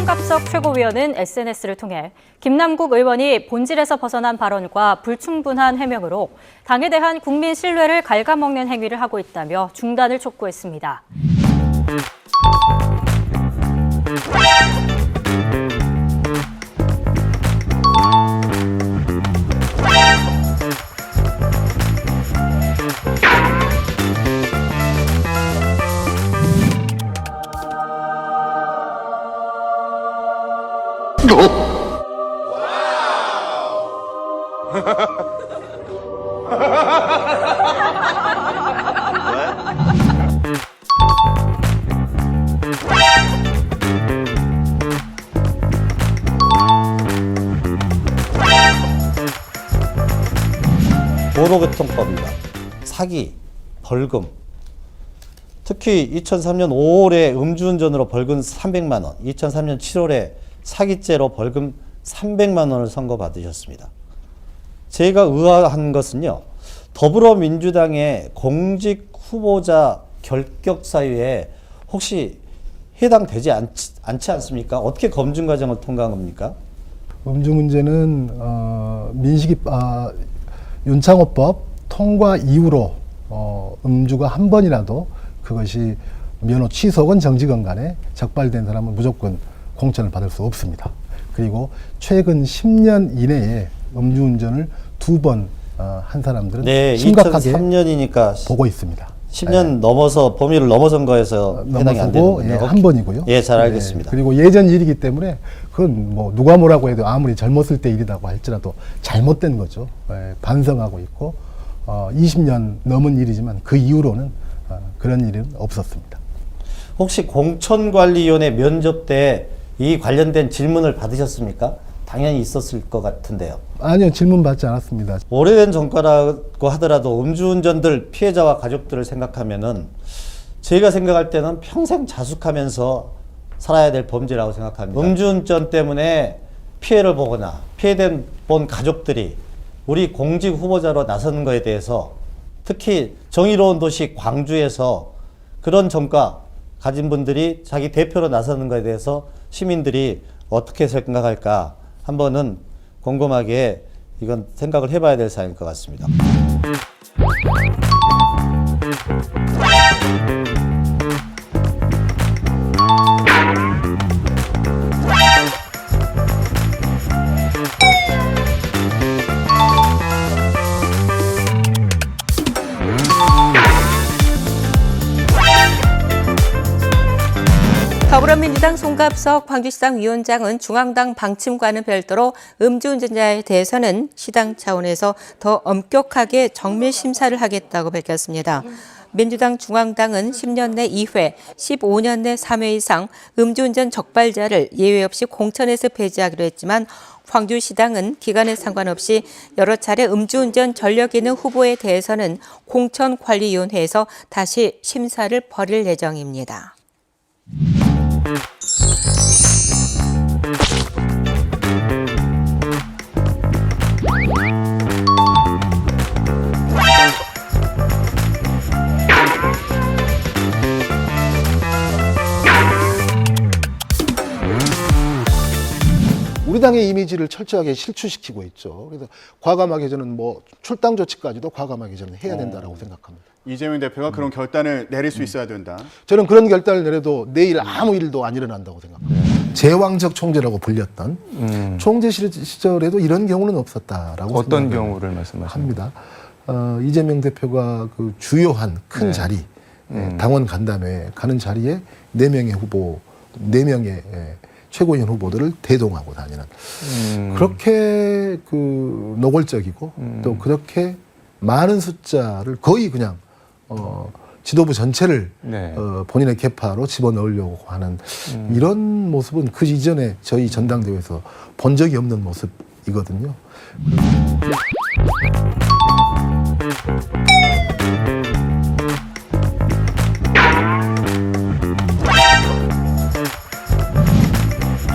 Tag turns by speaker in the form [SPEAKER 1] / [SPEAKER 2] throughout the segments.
[SPEAKER 1] 송갑석 최고위원은 SNS를 통해 김남국 의원이 본질에서 벗어난 발언과 불충분한 해명으로 당에 대한 국민 신뢰를 갉아먹는 행위를 하고 있다며 중단을 촉구했습니다.
[SPEAKER 2] 도로교통법입니다. 사기, 벌금. 특히 2003년 5월에 음주운전으로 벌금 300만 원, 2003년 7월에 사기죄로 벌금 300만 원을 선고받으셨습니다. 제가 의아한 것은요, 더불어민주당의 공직 후보자 결격 사유에 혹시 해당되지 않지 않습니까? 어떻게 검증 과정을 통과한 겁니까?
[SPEAKER 3] 음주 문제는 윤창호법 통과 이후로 음주가 한 번이라도 그것이 면허 취소건 정지건 간에 적발된 사람은 무조건 공천을 받을 수 없습니다. 그리고 최근 10년 이내에 음주운전을 2번 한 사람들은
[SPEAKER 2] 네,
[SPEAKER 3] 심각하게
[SPEAKER 2] 2003년이니까
[SPEAKER 3] 보고 있습니다.
[SPEAKER 2] 10년 넘어서 범위를 넘어선 거에서 해당이 안 되는
[SPEAKER 3] 예, 한 번이고요.
[SPEAKER 2] 예, 잘 알겠습니다.
[SPEAKER 3] 그리고 예전 일이기 때문에 그건 뭐 누가 뭐라고 해도 아무리 젊었을 때 일이라고 할지라도 잘못된 거죠. 예, 반성하고 있고 20년 넘은 일이지만 그 이후로는 그런 일은 없었습니다.
[SPEAKER 2] 혹시 공천관리위원회 면접 때 이 관련된 질문을 받으셨습니까? 당연히 있었을 것 같은데요.
[SPEAKER 3] 아니요, 질문 받지 않았습니다.
[SPEAKER 2] 오래된 전과라고 하더라도 음주운전들 피해자와 가족들을 생각하면은 제가 생각할 때는 평생 자숙하면서 살아야 될 범죄라고 생각합니다. 음주운전 때문에 피해를 보거나 본 가족들이 우리 공직 후보자로 나서는 것에 대해서 특히 정의로운 도시 광주에서 그런 전과 가진 분들이 자기 대표로 나서는 것에 대해서 시민들이 어떻게 생각할까 한번은 곰곰하게 이건 생각을 해봐야 될 사안일 것 같습니다.
[SPEAKER 4] 더불어민주당 송갑석 광주시당 위원장은 중앙당 방침과는 별도로 음주운전자에 대해서는 시당 차원에서 더 엄격하게 정밀 심사를 하겠다고 밝혔습니다. 민주당 중앙당은 10년 내 2회, 15년 내 3회 이상 음주운전 적발자를 예외 없이 공천에서 배제하기로 했지만 광주시당은 기간에 상관없이 여러 차례 음주운전 전력이 있는 후보에 대해서는 공천관리위원회에서 다시 심사를 벌일 예정입니다.
[SPEAKER 3] 우리 당의 이미지를 철저하게 실추시키고 있죠. 그래서 과감하게 저는 뭐 출당 조치까지도 과감하게 저는 해야 된다라고 생각합니다.
[SPEAKER 5] 이재명 대표가 그런 결단을 내릴 수 있어야 된다.
[SPEAKER 3] 저는 그런 결단을 내려도 내일 아무 일도 안 일어난다고 생각합니다. 제왕적 총재라고 불렸던 총재 시절에도 이런 경우는 없었다라고
[SPEAKER 6] 어떤 경우를 말씀하십니까?
[SPEAKER 3] 이재명 대표가 그 주요한 큰 자리, 당원 간담회 가는 자리에 4명의 최고위원 후보들을 대동하고 다니는 그렇게 그 노골적이고 또 그렇게 많은 숫자를 거의 그냥 지도부 전체를 본인의 계파로 집어넣으려고 하는 이런 모습은 그 이전에 저희 전당대회에서 본 적이 없는 모습이거든요.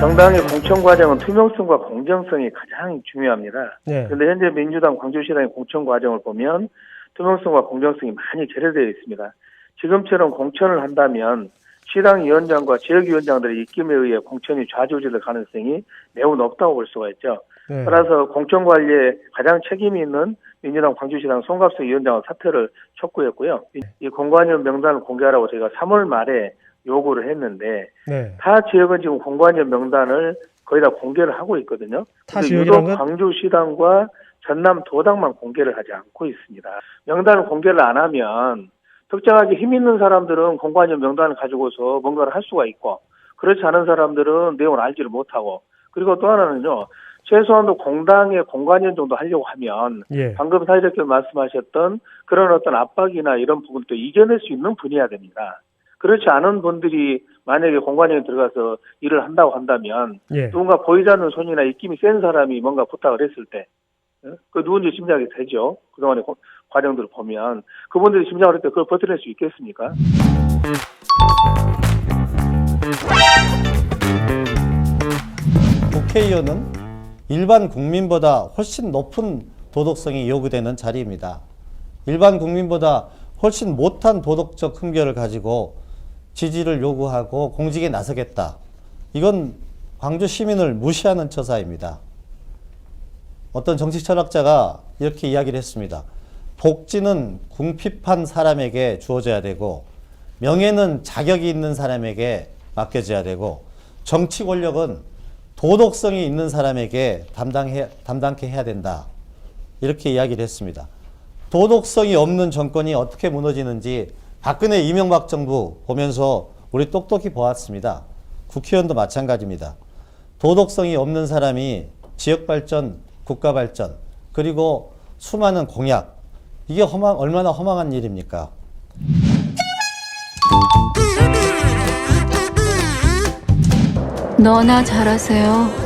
[SPEAKER 7] 정당의 공천 과정은 투명성과 공정성이 가장 중요합니다. 그런데 현재 민주당 광주시당의 공천 과정을 보면 투명성과 공정성이 많이 결여되어 있습니다. 지금처럼 공천을 한다면 시당위원장과 지역위원장들의 입김에 의해 공천이 좌지우지될 가능성이 매우 높다고 볼 수가 있죠.
[SPEAKER 8] 네.
[SPEAKER 7] 따라서 공천 관리에 가장 책임이 있는 민주당 광주시당 송갑석 위원장은 사퇴를 촉구했고요. 이 공관위원 명단을 공개하라고 저희가 3월 말에 요구를 했는데
[SPEAKER 8] 네.
[SPEAKER 7] 타 지역은 지금 공관위원 명단을 거의 다 공개를 하고 있거든요.
[SPEAKER 8] 타
[SPEAKER 7] 근데
[SPEAKER 8] 지역이란
[SPEAKER 7] 유독
[SPEAKER 8] 건?
[SPEAKER 7] 광주시당과 전남도당만 공개를 하지 않고 있습니다. 명단을 공개를 안 하면 특정하게 힘 있는 사람들은 공관위원 명단을 가지고서 뭔가를 할 수가 있고 그렇지 않은 사람들은 내용을 알지를 못하고 그리고 또 하나는요. 최소한도 공당의 공관위원 정도 하려고 하면
[SPEAKER 8] 예.
[SPEAKER 7] 방금 사회자께서 말씀하셨던 그런 어떤 압박이나 이런 부분도 이겨낼 수 있는 분이어야 됩니다. 그렇지 않은 분들이 만약에 공관위원에 들어가서 일을 한다고 한다면
[SPEAKER 8] 예.
[SPEAKER 7] 누군가 보이지 않는 손이나 입김이 센 사람이 뭔가 부탁을 했을 때 그 누군지 짐작이 되죠. 그동안의 과정들을 보면 그분들이 짐작을 할 때 그걸 버텨낼 수 있겠습니까?
[SPEAKER 2] 국회의원은 일반 국민보다 훨씬 높은 도덕성이 요구되는 자리입니다. 일반 국민보다 훨씬 못한 도덕적 흥결을 가지고 지지를 요구하고 공직에 나서겠다. 이건 광주 시민을 무시하는 처사입니다. 어떤 정치 철학자가 이렇게 이야기를 했습니다. 복지는 궁핍한 사람에게 주어져야 되고 명예는 자격이 있는 사람에게 맡겨져야 되고 정치 권력은 도덕성이 있는 사람에게 담당케 해야 된다. 이렇게 이야기를 했습니다. 도덕성이 없는 정권이 어떻게 무너지는지 박근혜 이명박 정부 보면서 우리 똑똑히 보았습니다. 국회의원도 마찬가지입니다. 도덕성이 없는 사람이 지역발전, 국가발전, 그리고 수많은 공약, 이게 얼마나 허망한 일입니까?
[SPEAKER 9] 너나 잘하세요.